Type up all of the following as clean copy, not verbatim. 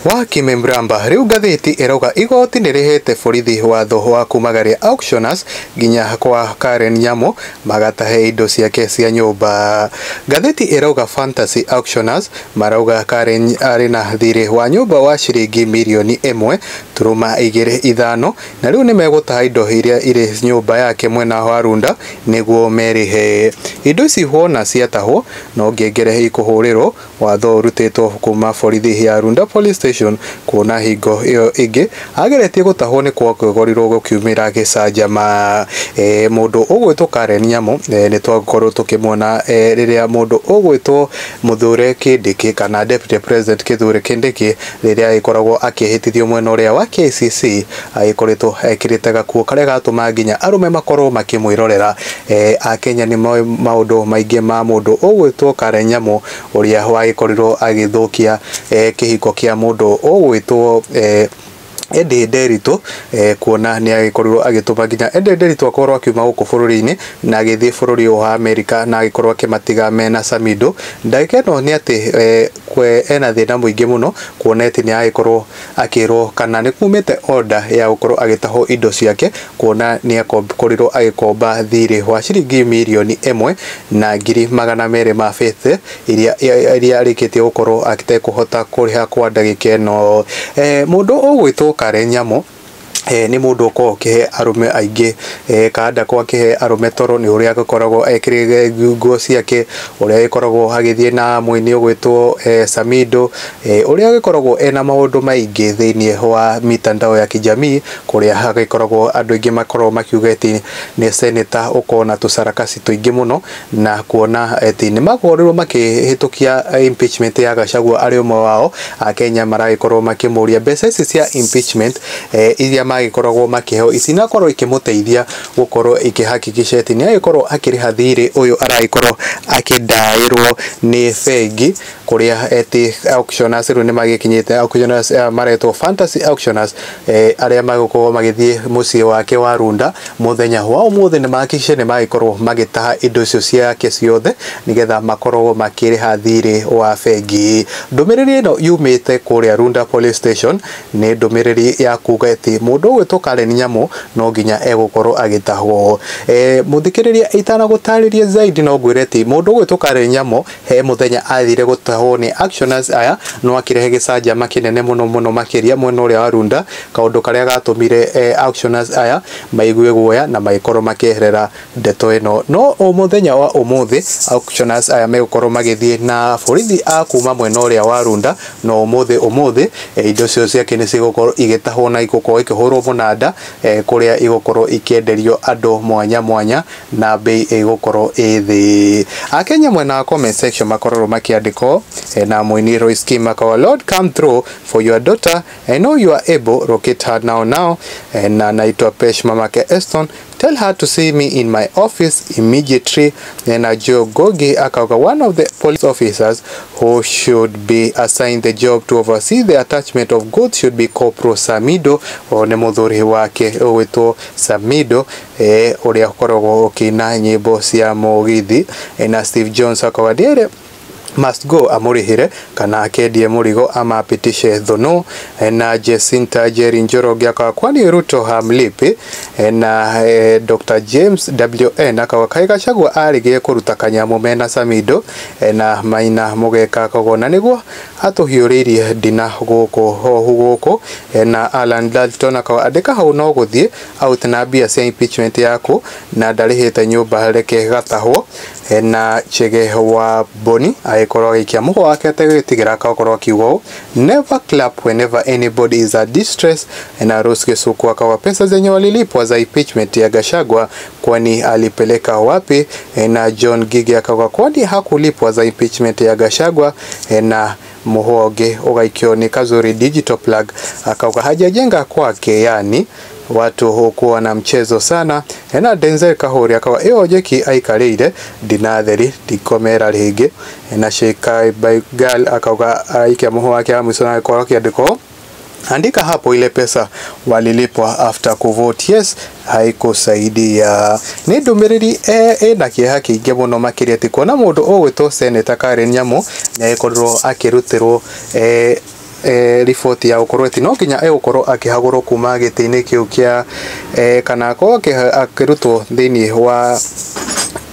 wa Kimembramba riu ngathĩti ĩrauga igoti nĩrĩhete borithi watho wa kumagaria auctioners nginya kwa Karen Nyamu magatahe indo ciake cia nyũmba. Ngathĩti ĩrauga Fantasy Auctioners marauga Karen arĩ na thirĩ wa nyũmba wa ciringi mirioni 1.25 na rĩu nĩmegũtaha indo iria irĩ nyũmba yake mwena wa Runda nĩguo merihe. Indo ici wona ciatahwo no ngengere ikũhũrĩrwo watho ũrutĩtwo kuma borithi ya Runda Police Station kuona hingo iyo ĩngĩ ageretie gũtahwo nĩ kwa kũgorirwo gũkiumĩra gĩcanjama. Mũndũ ũgwĩtwo Karen Nyamu nĩ twakorwo tũkĩmwona rĩrĩa mũndũ ũgwĩtwo Mũthure Kindiki kana Deputy President Kithure Kindiki rĩrĩa agĩkoragwo akĩhĩtithio mwena ũrĩa wa KCC agĩkoretwo ekĩrĩte gakuo karĩa gatũma nginya arũme makorwo makĩmwĩrorera. Akenya nĩ maũndũ maingĩ ma mũndũ ũgwĩtwo Karen Nyamu ũrĩa wagĩkorirwo agĩthũkia kĩhiko kĩa mũndũ ũgwĩtwo Ende Nderitu kuona nĩ agĩkorirwo agĩtũma nginya Ende Nderitu akorwo akiuma gũkũ bũrũri-inĩ na agĩthiĩ bũrũri wa Amerika na agĩkorwo akĩmatiga mena Samido. Ndagĩka ĩno nĩ atĩ ena thĩna mũingĩ mũno kuona atĩ nĩ agĩkorwo akĩrwo kana nĩ kumĩte order ya gũkorwo agĩtahwo indo ciake kuona nĩ akorirwo agĩkomba thirĩ wa ciringi mirioni 1 na ngiri 200 ma fete iria arĩkĩtie gũkorwo atekũhota kũrĩha kwa ndagĩka ĩno. Mũndũ ũgwĩtwo Karen Nyamu nĩ mũndũ ũkoragwo akĩhe arũme aingĩ kanda kwa akĩhe arũme toro nĩ ũrĩa agĩkoragwo ekĩrĩte nguo ciake, ũrĩa agĩkoragwo agĩthiĩ na mũini ũgwĩtwo Samido, ũrĩa agĩkoragwo ena maũndũ maingĩ thĩinĩ wa mitandao ya kijamii kũrĩa agĩkoragwo andũ aingĩ makoragwo makiuga atĩ nĩ senator ũkoragwo na tũsarakasi tũingĩ mũno na kuona atĩ nĩ makorirwo makĩhĩtũkia impeachment ya Gachagua arĩ ũmwe wao. Akenya maragĩkorwo makĩmũria mbeca ici cia impeachment iria magĩkoragwo makĩheo ici na korwo ikĩmũteithia gũkorwo ikĩhakikisha atĩ nĩ agĩkorwo akĩrĩha thirĩ ũyũ aragĩkorwo akĩndaĩrwo nĩ bengi kũrĩa atĩ auctioners rĩu nĩ magĩkinyĩte auctioners maretwo Fantasy Auctioners arĩa magũkorwo magĩthiĩ mũciĩ wake wa Runda mũthenya wa ũmũthĩ nĩ mahakikisha nĩ magĩkorwo magĩtaha indo icio ciake ciothe nĩgetha makorwo makĩrĩha thirĩ wa bengi. Ndũmĩrĩri ĩno yumĩte kũrĩa Runda Police Station nĩ ndũmĩrĩri ya kuga atĩ mũndũ ũgwĩtwo Karen Nyamu no nginya egũkorwo agĩtahwo. Mũthikĩrĩria itanagũtarĩria zaidi no ngwĩre atĩ mũndũ ũgwĩtwo Karen Nyamu he mũthenya athire gũtahwo nĩ auctioners aya no akĩrehe gĩcanjama kĩnene mũno makĩria mwena ũrĩa wa Runda, kaũndũ karĩa gatũmire auctioners aya maigue guoya na magĩkorwo makĩeherera ndeto ĩno. No mũthenya wa ũmũthĩ auctioners aya megũkorwo magĩthiĩ na borithi a kuma mwena ũrĩa wa Runda no ũmũthĩ indo cio ciake nĩ cigũkorwo igĩtahwo na igũkorwo ikĩhũrwo mũnanda kũrĩa igũkorwo ikĩenderio andũ mwanya na bei igũkorwo ĩ thĩ. Akenya mwena wa comment section makorwo makĩandĩkwo na mũini Royce Kim akawa Lord come through for your daughter, I know you are able, locate her now na naitwa Pesh mamake Eston, tell her to see me in my office immediately. Na Joe Gogi akawa one of the police officers who should be assigned the job to oversee the attachment of goods should be Corporal Samido one mũthuri wake ũgwĩtwo Samido ũrĩa ũkoragwo ũkĩina nyĩmbo cia mũgithi. Na Steve Jones akawa ndiere must go amurihire kana akendie murigo amapitishe thono. Na Jacinta Jerry Njoroge akawa kwani Ruto hamlipi. Na Dr. James WN akawa kaĩ Gachagua arĩgĩe kũruta kanyamũ mena Samido. Na Maina Mũgeka akagona nĩguo atũhiũrĩirie ndina gũkũ. Na Alan Dalton akawa andĩka hau no gũthiĩ out na mbia cia impeachment yaku na ndarĩhĩte nyũmba reke gatahwo. Na Chege wa Boni agĩkorwo agĩikia mũhũ wake ategwĩtigĩra akakorwo akiuga never clap whenever anybody is at distress. Na Rose Gĩcuku akawa pesa zenye walilipwa za impeachment ya Gachagua kwani alipeleka wapi. Na John Gigi akawa kwani hakulipwa za impeachment ya Gachagua. Na Muhoge ugaikio ni Kazuri Digital Plug akawa hajajenga kwake yani watu hukuwa na mchezo sana. Na Denzel Kahuri akawa jeki aikarĩire ndinatheri ndikomera rĩngĩ. Na Sheikh Baigal akawa aikia mũhũ wake wa mũico na agĩkorwo akĩandĩkwo andika hapo ile pesa walilipwa after kuvote yes haikusaidia. Ni ndũmĩrĩri ĩna kĩeha kĩingĩ mũno makĩria atĩ kuona mũndũ ũgwĩtwo Senator Karen Nyamu nĩ agĩkorirwo akĩrutĩrwo riboti ya gukorwo ati no nginya egukorwo akihagurwo kuma giti-ini kiu kia kana akorwo akirutwo thiini wa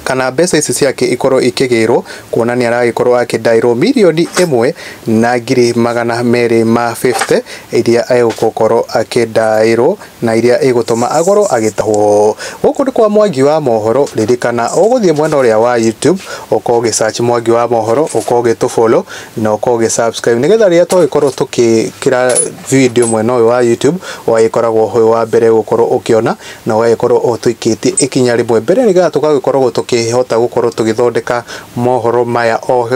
kana mbeca ici ciake ikorwo ikigirwo kuona ni aragikorwo akidairwo mirioni 1,250 iria egukorwo akidairwo na iria igutuma agorwo agitahwo. Guku ni kwa Mwangi wa Mohoro. Ririkana uguthie mwena uria wa YouTube ukorwo ugisearch Mwangi wa Mohoro, ukorwo ugitufollow na ukorwo ugisubscribe nigetha riria twagikorwo tukikira video mwena uyu wa YouTube wagikoragwo hoi wa mbere gukorwo ukiona na wagikorwo utuikitie ikinya rimwe mbere nigetha tugagikorwo tukihota gukorwo tugithondeka mohoro maya o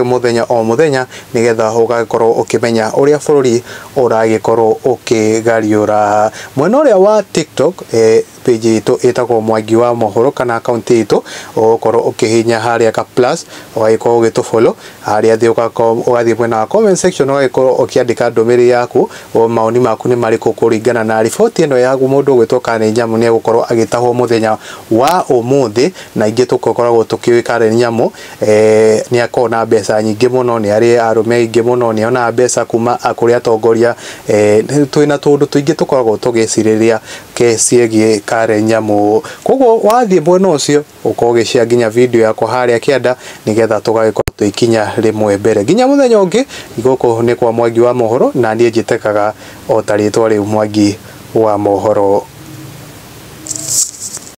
muthenya nigetha ugagikorwo ukimenya uria bururi uragikorwo ukigariura. Mwena uria wa TikTok page itu itagwo Mwangi wa Mohoro kana account itu ukorwo ukihinya haria ka plus ugagikorwo ugitufollow haria thi ugathie mwena wa comment section ugagikorwo ukiandika ndumiriri yaku maoni maku ni mariku kuringana na riboti ino yaku mundu ugwitwo Karen Nyamu ni gukorwo agitahwo muthenya wa umuthi na ingi tukoragwo tukiwi Karen Nyamu ni akona mbeca nyingi muno ni ari arume aingi muno ni ona mbeca kuma akuri atongoria twina tundu tuingi tukoragwo tugiciriria kesiegi Karen Nyamu. Koguo wathie mwena ucio ukorwo ugishare nginya video yako haria kienda nigetha tugagikorwo tuikinya rimwe mbere nginya muthenya ungi iguku ni kwa Mwangi wa Mohoro na nie njitekaga o ta ritwa riu Mwangi wa Mohoro.